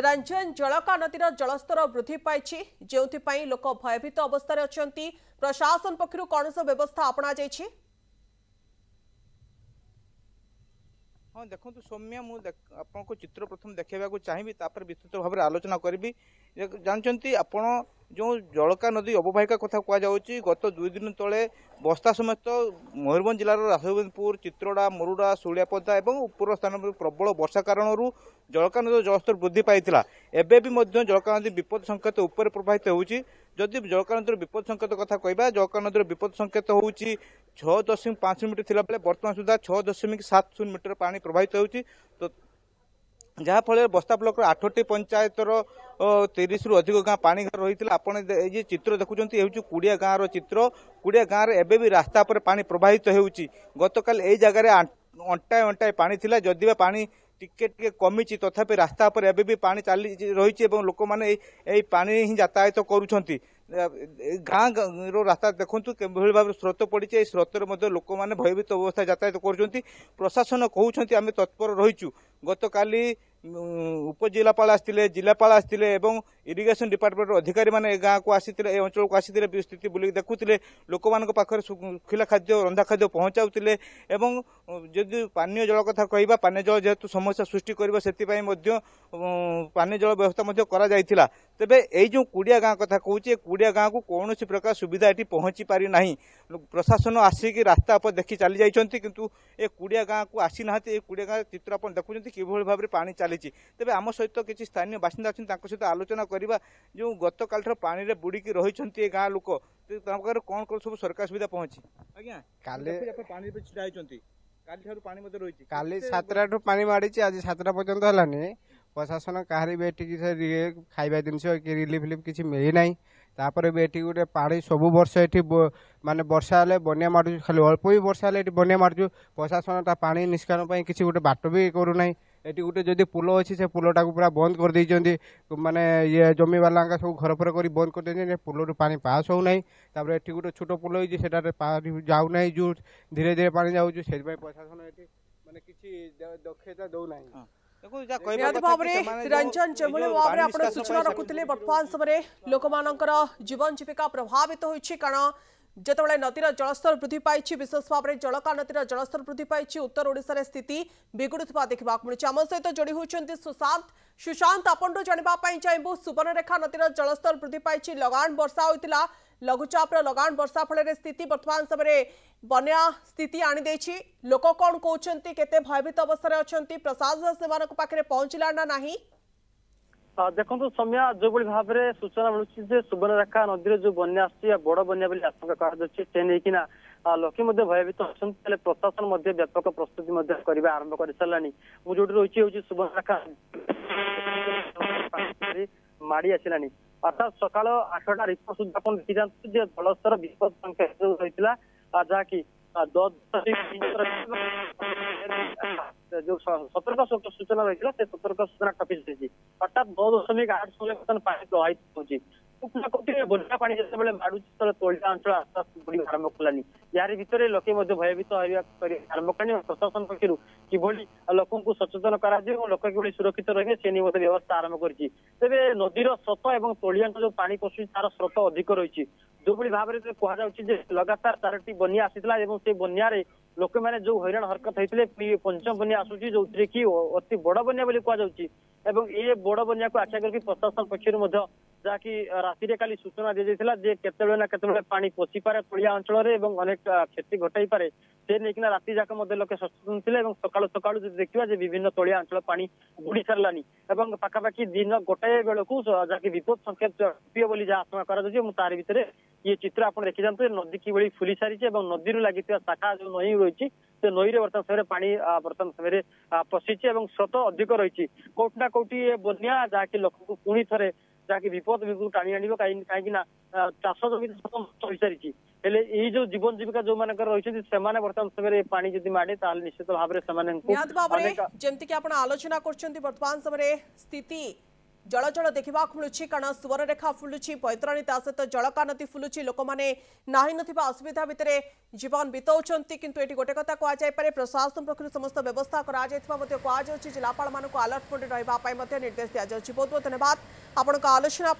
रंजन जलका नदीर जलस्तर वृद्धि पाई जो लोक भयभीत अवस्था अच्छा प्रशासन पक्षर कौन सब व्यवस्था अपना जाइए। हाँ देखो सौम्या आपको चित्र प्रथम देखा चाहिए विस्तृत भाव में आलोचना करी। जानते आपण जो जलका नदी अववाहिका कथा कहुच्छी गत 2 दिन तले बस्ता समेत मयूरभंज जिलार राघवेन्द्रपुर चित्रोड़ा मुरुडा शुलियापदा और उपर स्थान प्रबल वर्षा कारण जलका नदी जलस्तर वृद्धि पाई एबे भी जलका नदी विपद संकेत उपर प्रभावित होउची। जदि जलका नदी विपद संकेत कथा कहबा जलका नदी विपद संकेत होउची 6.5 मीटर थिला बेले वर्तमान सुधा 6.70 मीटर पानी प्रभावित होउची। तो जहाँ फल बस्ता ब्लॉक 8टी पंचायतर 30 रु अधिक गाँ पानी घर रही है। आपड़ ये चित्र देखुं कुड़िया गाँव चित्र कुड़िया गाँव में एबे भी रास्ता पर पानी प्रभावित होउची। गतकाल यही जगह अंटाए अंटाए पानी थिला जदि पानी टिके कमी तथापि रास्ता पर एबे भी पानी चली रही लोक मैंने पानी ही यातायात करुँच। गाँ रास्ता देखु किभली भाव स्रोत पड़ी स्रोतर लोक मैंने भयभीत अवस्था यातायात कर प्रशासन कहते आम तत्पर रहीचु। गतकाली उपजिलापाल आसते जिलापाल आसते इरिगेशन डिपार्टमेंट अधिकारी मैंने गाँव को आसी अंचल को आसी स्थिति बुल देखुले लोक मान पाखे सुखिला खाद्य रंधा खाद्य पहुंचाऊले। जदि पानीय जल कथा कहवा पानीय जल जेहेतु समस्या सृष्टि कर से पानीय जल व्यवस्था करा तेबे यही जो कुड़िया गाँ कथा कहूँ कुड़िया गाँ को कौन प्रकार सुविधा ये पहुंची पारि ना। प्रशासन आसिक रास्ता पर देखी चली जाइए किंतु ए कुड़िया गाँ को आसी ना। कुड़िया गाँ चित्र आप देखुं किभली भाव में पानी चली तेज आम सहित किसी स्थानीय बासिंदा अच्छे सहित आलोचना करवा जो गत काल पानी रे बुड़ीकी रही गाँ लोक कौन कौन सब सरकार सुविधा पहुंची। आज्ञा पानी पानी रही काली 7टा पानी माड़ी आज 7टा पर्यंत है प्रशासन कहार भी ये खाଇବା जिनस रिलीफ फिलिफ किसी मिलना तापर भी ये गोटे पानी सब वर्ष ये माने वर्षा हेल्ले बनिया मार्चु खाली अल्प भी वर्षा हेल्ले बनिया मार्चु प्रशासन पानी निष्कासन किसी गोटे बाट भी करूना। ये गोटे जदि पुल अच्छी से पुलटा को पूरा बंद कर देइछन्ती माने ये जमी वाला सब घर फर कर बंद कर देइछन्ती पुल पानी पास हो नहीं। तापर ये गोटे छोट पुल होइछि सेटा पानी जाउ नहीं जो धीरे धीरे पानी जाउछु से प्रशासन ये माने किसी दक्षता दौ नहीं। रंजन जमुले भाव में आप सूचना रखुले वर्तमान समय लोक जीवन जीविका प्रभावित होती कारण जिते नदीर जलस्तर वृद्धि पाई विशेष भाव में जलका नदीर जलस्तर वृद्धि पाई उत्तर ओडिशा स्थिति बिगुड़ा देखा मिली। आम सहित जोड़ी होती सुशांत आपन जानापी चाहबू सुवर्णरेखा नदीर जलस्तर वृद्धि पाई लगान वर्षा होता लघुचाप लगान वर्षा फल स्थिति वर्तमान समय बन्या स्थिति आनी लोक कौन कहते केते भयभीत अवस्था अच्छा प्रशासन से पाखे पहुंचला ना नहीं। देखो सौम्या जो भाव में सूचना मिलूँ सुवर्णरेखा नदी जो बन्या बड़ बन्या आशंका करना लोके भयभीत अच्छा प्रशासन व्यापक प्रस्तुति करने आरंभ कर सारा मुझे रही हूँ सुवर्णरेखा माड़ी आसला अर्थात सका 8टा रिपोर्ट सुधा देखी जाते जलस्तर विपद संकेत रही जहाँकि जो सतर्क सूचना रही है सतर्क सूचना टपी जाइए अर्थात 9.8 पानी प्रभावित होगी। बन्या पानी जिते माड़ू तलिया अंचल आस्ते आस्ते बुड़ी आरंभ कलानी यार भितर लोके भयभीत आरंभ कलानी प्रशासन पक्षर किभली लोक सचेतन कर लोक कि सुरक्षित रहे से नहीं व्यवस्था आरंभ कर नदीर स्रोत और तलिया जो पानी पशु तार स्रोत अधिक रही जो भाव में कहुच्छे लगातार 4टी बन्या आसाला से बन्या लोक मैंने जो हैरान हरकत होते पंचम बन्या आसूची जो कि अति बड़ बन्या कहु ये बड़ बन्या को आख्या करके प्रशासन पक्षर जहाँकि राति काली सूचना दी जाता केतबेले ना केतबेले पानी पशि पारे तलिया अंचल अनेक क्षति घटाई पारे से नहीं राति जाक लोके सचेतन थे सका सका देखा विभिन्न तलिया अंचल पानी बुड़ी सारानी पाखापाखि दिन गोटाए बेलू जहाँकि विपद संकेत बोली जहाँ आशंका तार भितर ये चित्र आप देखी जाते नदी कि फुली सारी नदी लगी शाखा जो नई रही से नई रे वर्तमान समय पानी वर्तमान समय पशिची स्रोत अधिक रही कौटना कौटी बन्या जहाँकि लोक को पुणी थे जहाँकि विपद टाणी आण कहीं चाष जमी हो सारी हेले जो जीवन जीविका जो मान रही वर्तमान समय पानी जब माड़े निश्चित भाव में जमती आप आलोचना कर वर्तमान समय स्थिति जल जल देखा मिलूँ कारण सुवर्णरेखा फुलुची बैतरणी ता सहित जलका नदी फुलुची लोक मैंने नाही नथिबा असुविधा भितर जीवन बिताउछंती किंतु एटी गोटे कथा कहुए प्रशासन पक्षर समस्त व्यवस्था कहुजिलापाल मान अलर्ट मोड रहा निर्देश दि जाऊँगी बहुत बहुत धन्यवाद आपण आलोचना।